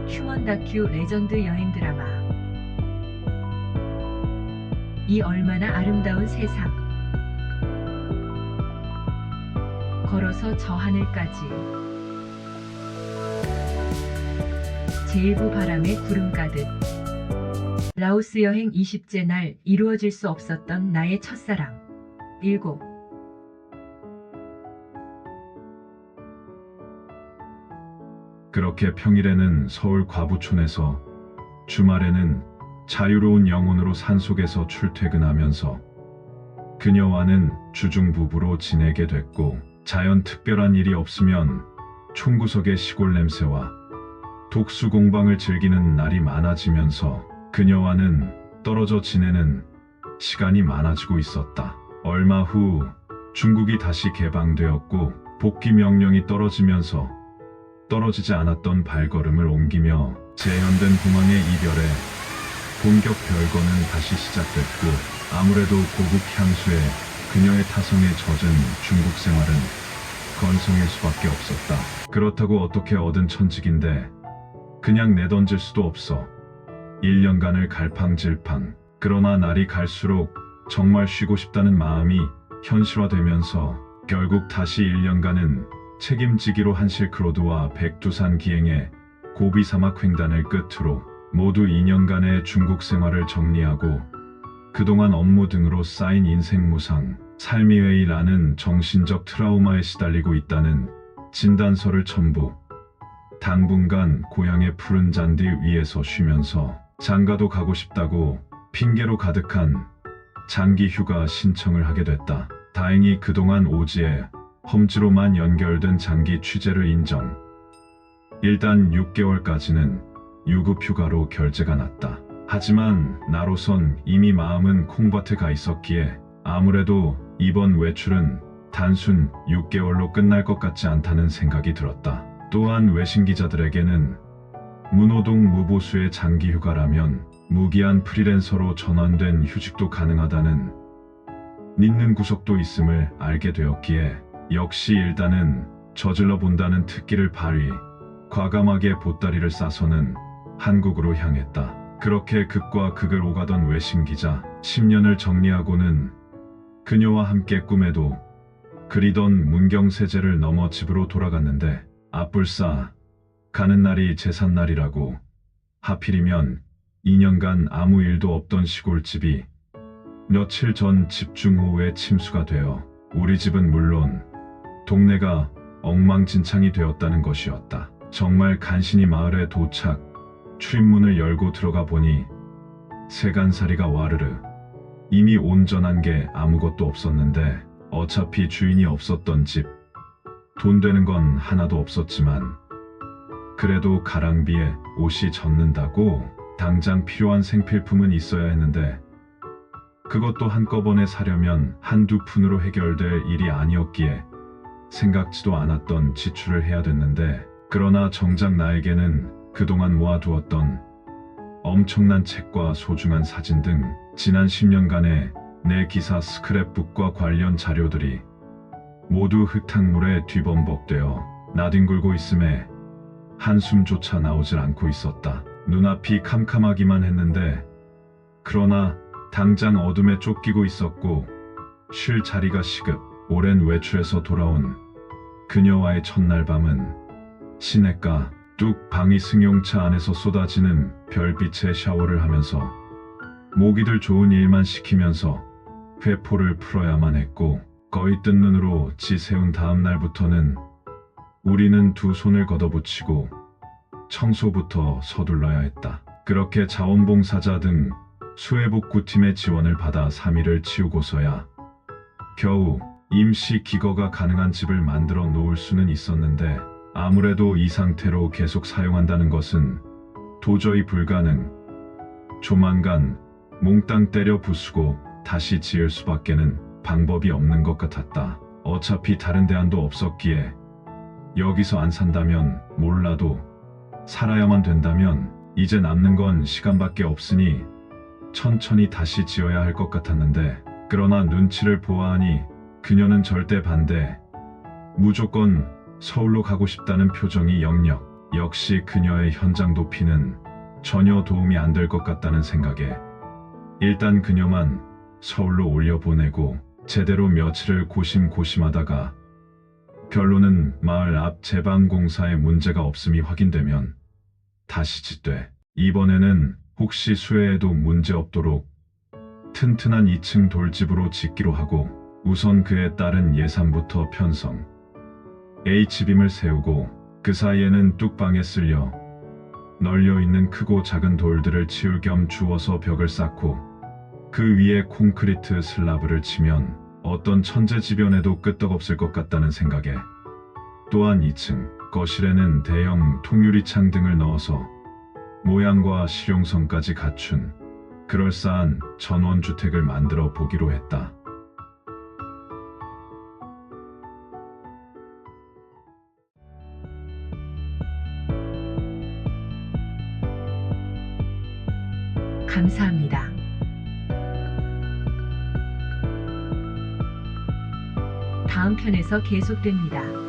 휴먼 다큐 레전드 여행 드라마. 이 얼마나 아름다운 세상. 걸어서 저 하늘까지. 제일부 바람에 구름 가득. 라오스 여행 20째 날 이루어질 수 없었던 나의 첫사랑. 7. 그렇게 평일에는 서울 과부촌에서, 주말에는 자유로운 영혼으로 산속에서 출퇴근하면서 그녀와는 주중부부로 지내게 됐고, 자연 특별한 일이 없으면 총구석의 시골 냄새와 독수 공방을 즐기는 날이 많아지면서 그녀와는 떨어져 지내는 시간이 많아지고 있었다. 얼마 후 중국이 다시 개방되었고 복귀 명령이 떨어지면서 떨어지지 않았던 발걸음을 옮기며 재현된 공항의 이별에 본격 별거는 다시 시작됐고, 아무래도 고국 향수에 그녀의 타성에 젖은 중국 생활은 건성일 수밖에 없었다. 그렇다고 어떻게 얻은 천직인데 그냥 내던질 수도 없어. 1년간을 갈팡질팡. 그러나 날이 갈수록 정말 쉬고 싶다는 마음이 현실화되면서 결국 다시 1년간은 책임지기로 한 실크로드와 백두산 기행의 고비 사막 횡단을 끝으로 모두 2년간의 중국 생활을 정리하고 그동안 업무 등으로 쌓인 인생 무상, 삶이 왜 이라는 정신적 트라우마에 시달리고 있다는 진단서를 첨부. 당분간 고향의 푸른 잔디 위에서 쉬면서 장가도 가고 싶다고 핑계로 가득한 장기 휴가 신청을 하게 됐다. 다행히 그동안 오지에 험지로만 연결된 장기 취재를 인정. 일단 6개월까지는 유급 휴가로 결제가 났다. 하지만 나로선 이미 마음은 콩밭에 가 있었기에 아무래도 이번 외출은 단순 6개월로 끝날 것 같지 않다는 생각이 들었다. 또한 외신 기자들에게는 문호동 무보수의 장기 휴가라면 무기한 프리랜서로 전환된 휴직도 가능하다는 믿는 구석도 있음을 알게 되었기에 역시 일단은 저질러 본다는 특기를 발휘, 과감하게 보따리를 싸서는 한국으로 향했다. 그렇게 극과 극을 오가던 외신 기자 10년을 정리하고는 그녀와 함께 꿈에도 그리던 문경세제를 넘어 집으로 돌아갔는데, 앞불싸 가는 날이 제삿날이라고. 하필이면 2년간 아무 일도 없던 시골집이 며칠 전 집중호우에 침수가 되어 우리 집은 물론 동네가 엉망진창이 되었다는 것이었다. 정말 간신히 마을에 도착, 출입문을 열고 들어가 보니 세간살이가 와르르. 이미 온전한 게 아무것도 없었는데 어차피 주인이 없었던 집. 돈 되는 건 하나도 없었지만 그래도 가랑비에 옷이 젖는다고 당장 필요한 생필품은 있어야 했는데 그것도 한꺼번에 사려면 한두 푼으로 해결될 일이 아니었기에 생각지도 않았던 지출을 해야 됐는데, 그러나 정작 나에게는 그동안 모아두었던 엄청난 책과 소중한 사진 등 지난 10년간의 내 기사 스크랩북과 관련 자료들이 모두 흙탕물에 뒤범벅되어 나뒹굴고 있음에 한숨조차 나오질 않고 있었다. 눈앞이 캄캄하기만 했는데, 그러나 당장 어둠에 쫓기고 있었고 쉴 자리가 시급. 오랜 외출에서 돌아온 그녀와의 첫날 밤은 시냇가 뚝 방이 승용차 안에서 쏟아지는 별빛에 샤워를 하면서 모기들 좋은 일만 시키면서 회포를 풀어야만 했고, 거의 뜬 눈으로 지새운 다음 날부터는 우리는 두 손을 걷어붙이고 청소부터 서둘러야 했다. 그렇게 자원봉사자 등 수해복구팀의 지원을 받아 3일을 치우고서야 겨우 임시 기거가 가능한 집을 만들어 놓을 수는 있었는데, 아무래도 이 상태로 계속 사용한다는 것은 도저히 불가능. 조만간 몽땅 때려 부수고 다시 지을 수밖에는 방법이 없는 것 같았다. 어차피 다른 대안도 없었기에 여기서 안 산다면 몰라도 살아야만 된다면 이제 남는 건 시간밖에 없으니 천천히 다시 지어야 할 것 같았는데, 그러나 눈치를 보아하니 그녀는 절대 반대. 무조건 서울로 가고 싶다는 표정이 역력. 역시 그녀의 현장 도피는 전혀 도움이 안 될 것 같다는 생각에 일단 그녀만 서울로 올려보내고 제대로 며칠을 고심고심하다가 결론은 마을 앞 제방공사에 문제가 없음이 확인되면 다시 짓되 이번에는 혹시 수해에도 문제 없도록 튼튼한 2층 돌집으로 짓기로 하고 우선 그에 따른 예산부터 편성, H빔을 세우고 그 사이에는 뚝방에 쓸려 널려있는 크고 작은 돌들을 치울 겸 주워서 벽을 쌓고 그 위에 콘크리트 슬라브를 치면 어떤 천재지변에도 끄떡없을 것 같다는 생각에 또한 2층 거실에는 대형 통유리창 등을 넣어서 모양과 실용성까지 갖춘 그럴싸한 전원주택을 만들어 보기로 했다. 감사합니다. 다음 편에서 계속됩니다.